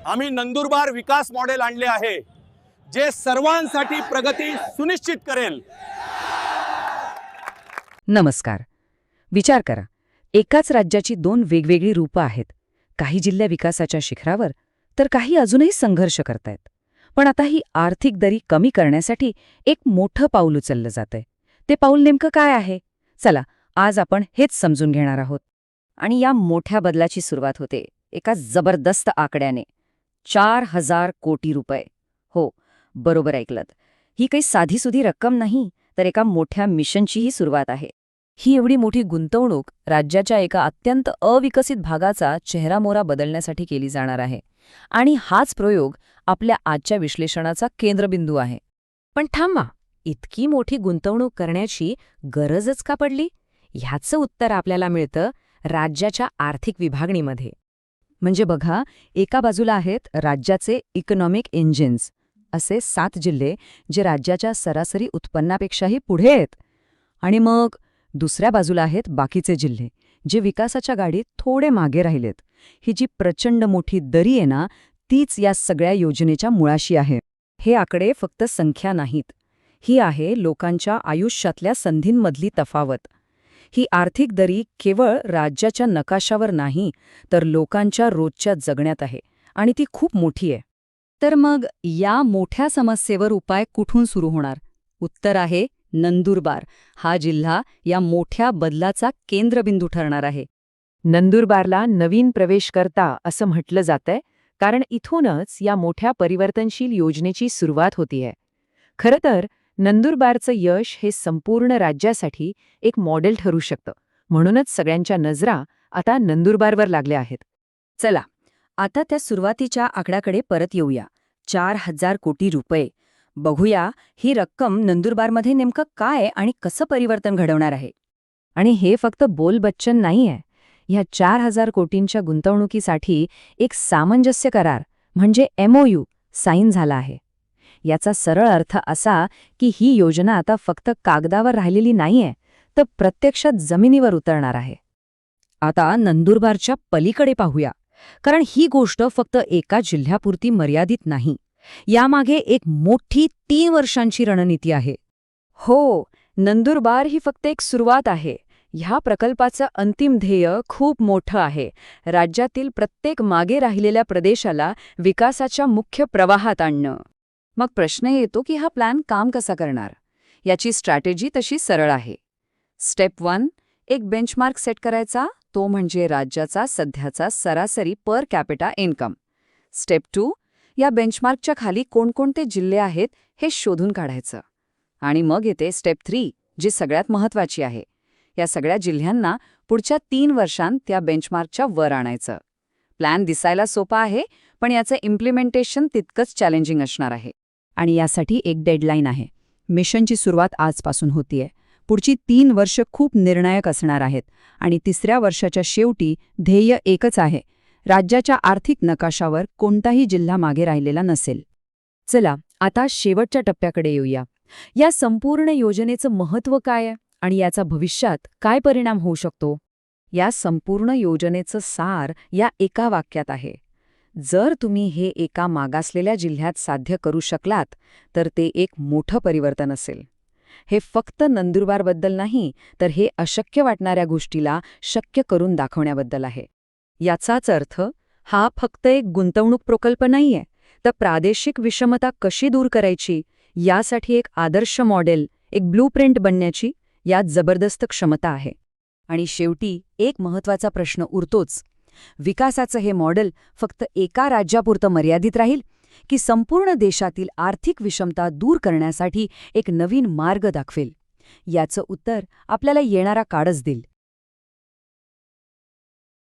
आम्ही नंदुरबार विकास मॉडेल आणले आहे, जे सर्वांसाठी प्रगती सुनिश्चित करेल. नमस्कार. विचार करा, एकाच राज्याची दोन वेगवेगळी रूपं आहेत. काही जिल्हे विकासाच्या शिखरावर, तर काही अजूनही संघर्ष करतायत. पण आता ही आर्थिक दरी कमी करण्यासाठी एक मोठं पाऊल उचललं जातंय. ते पाऊल नेमकं काय आहे? चला, आज आपण हेच समजून घेणार आहोत. आणि या मोठ्या बदलाची सुरुवात होते एका जबरदस्त आकड्याने, 4,000 कोटी रुपये. हो, बरोबर ऐकलत. ही काही साधीसुधी रक्कम नाही, तर एका मोठ्या मिशनचीही सुरुवात आहे. ही एवढी मोठी गुंतवणूक राज्याच्या एका अत्यंत अविकसित भागाचा चेहरामोहरा बदलण्यासाठी केली जाणार आहे. आणि हाच प्रयोग आपल्या आजच्या विश्लेषणाचा केंद्रबिंदू आहे. पण थांबा, इतकी मोठी गुंतवणूक करण्याची गरजच का पडली? ह्याचं उत्तर आपल्याला मिळतं राज्याच्या आर्थिक विभागणीमध्ये. म्हणजे बघा, एका बाजूला आहेत राज्याचे इकॉनॉमिक इंजिन्स, असे 7 जिल्हे जे राज्याच्या सरासरी उत्पन्नापेक्षाही पुढे आहेत. आणि मग दुसऱ्या बाजूला आहेत बाकीचे जिल्हे, जे विकासाच्या गाडीत थोडे मागे राहिलेत. ही जी प्रचंड मोठी दरी आहे ना, तीच या सगळ्या योजनेच्या मुळाशी आहे. हे आकडे फक्त संख्या नाहीत. ही आहे लोकांच्या आयुष्यातल्या संधींमधली तफावत. ही आर्थिक दरी केवळ राज्याच्या नकाशावर नाही, तर लोकांच्या रोजच्या जगण्यात आहे. आणि ती खूप मोठी आहे. तर मग या मोठ्या समस्येवर उपाय कुठून सुरू होणार? उत्तर आहे नंदुरबार. हा जिल्हा या मोठ्या बदलाचा केंद्रबिंदू ठरणार आहे. नंदुरबारला नवीन प्रवेशकर्ता असं म्हटलं जातंय, कारण इथूनच या मोठ्या परिवर्तनशील योजनेची सुरुवात होतीये. खरं तर नंदुरबारचं यश हे संपूर्ण राज्यासाठी एक मॉडेल ठरू शकतं. म्हणूनच सगळ्यांच्या नजरा आता नंदुरबारवर लागल्या आहेत. चला, आता त्या सुरुवातीच्या आकड्याकडे परत येऊया. 4,000 कोटी रुपये. बघूया ही रक्कम नंदुरबारमध्ये नेमकं काय आणि कसं परिवर्तन घडवणार आहे. आणि हे फक्त बोलबच्चन नाहीये. ह्या 4,000 कोटींच्या गुंतवणुकीसाठी एक सामंजस्य करार म्हणजे MOU साईन झाला आहे. याचा सरळ अर्थ असा की ही योजना आता फक्त कागदावर राहिलेली नाहीये, तर प्रत्यक्षात जमिनीवर उतरणार आहे. आता नंदुरबारच्या पलीकडे पाहूया, कारण ही गोष्ट फक्त एका जिल्ह्यापुरती मर्यादित नाही. यामागे एक मोठी 3 वर्षांची रणनीती आहे. हो, नंदुरबार ही फक्त एक सुरुवात आहे. ह्या प्रकल्पाचं अंतिम ध्येय खूप मोठं आहे. राज्यातील प्रत्येक मागे राहिलेल्या प्रदेशाला विकासाच्या मुख्य प्रवाहात आणणं. मग प्रश्न येतो की हा प्लॅन काम कसा करणार? याची स्ट्रॅटेजी तशी सरळ आहे. स्टेप 1, एक बेंचमार्क सेट करायचा, तो म्हणजे राज्याचा सध्याचा सरासरी पर कॅपिटा इन्कम. स्टेप 2, या बेंचमार्कच्या खाली कोणकोणते जिल्हे आहेत हे शोधून काढायचं. आणि मग येते स्टेप 3, जी सगळ्यात महत्त्वाची आहे. या सगळ्या जिल्ह्यांना पुढच्या 3 वर्षांत त्या बेंचमार्कच्या वर आणायचं. प्लॅन दिसायला सोपा आहे, पण याचं इम्प्लिमेंटेशन तितकंच चॅलेंजिंग असणार आहे. आणि यासाठी एक डेडलाईन आहे. मिशनची सुरुवात आजपासून होतीये. पुढची 3 वर्ष खूप निर्णायक असणार आहेत. आणि 3ऱ्या वर्षाच्या शेवटी ध्येय एकच आहे: राज्याच्या आर्थिक नकाशावर कोणताही जिल्हा मागे राहिलेला नसेल. चला, आता शेवटच्या टप्प्याकडे येऊया. या संपूर्ण योजनेचं महत्त्व काय आहे आणि याचा भविष्यात काय परिणाम होऊ शकतो? या संपूर्ण योजनेचं सार या एका वाक्यात आहे: जर तुम्ही हे एका मागासलेल्या जिल्ह्यात साध्य करू शकलात, तर ते एक मोठं परिवर्तन असेल. हे फक्त नंदुरबारबद्दल नाही, तर हे अशक्य वाटणाऱ्या गोष्टीला शक्य करून दाखवण्याबद्दल आहे. याचाच अर्थ हा फक्त एक गुंतवणूक प्रकल्प नाहीये, तर प्रादेशिक विषमता कशी दूर करायची यासाठी एक आदर्श मॉडेल, एक ब्लूप्रिंट बनण्याची यात जबरदस्त क्षमता आहे. आणि शेवटी एक महत्त्वाचा प्रश्न उरतोच: विकासाचं हे मॉडेल फक्त एका राज्यापुरतं मर्यादित राहील, की संपूर्ण देशातील आर्थिक विषमता दूर करण्यासाठी एक नवीन मार्ग दाखवेल? याचं उत्तर आपल्याला येणारा काळच देईल.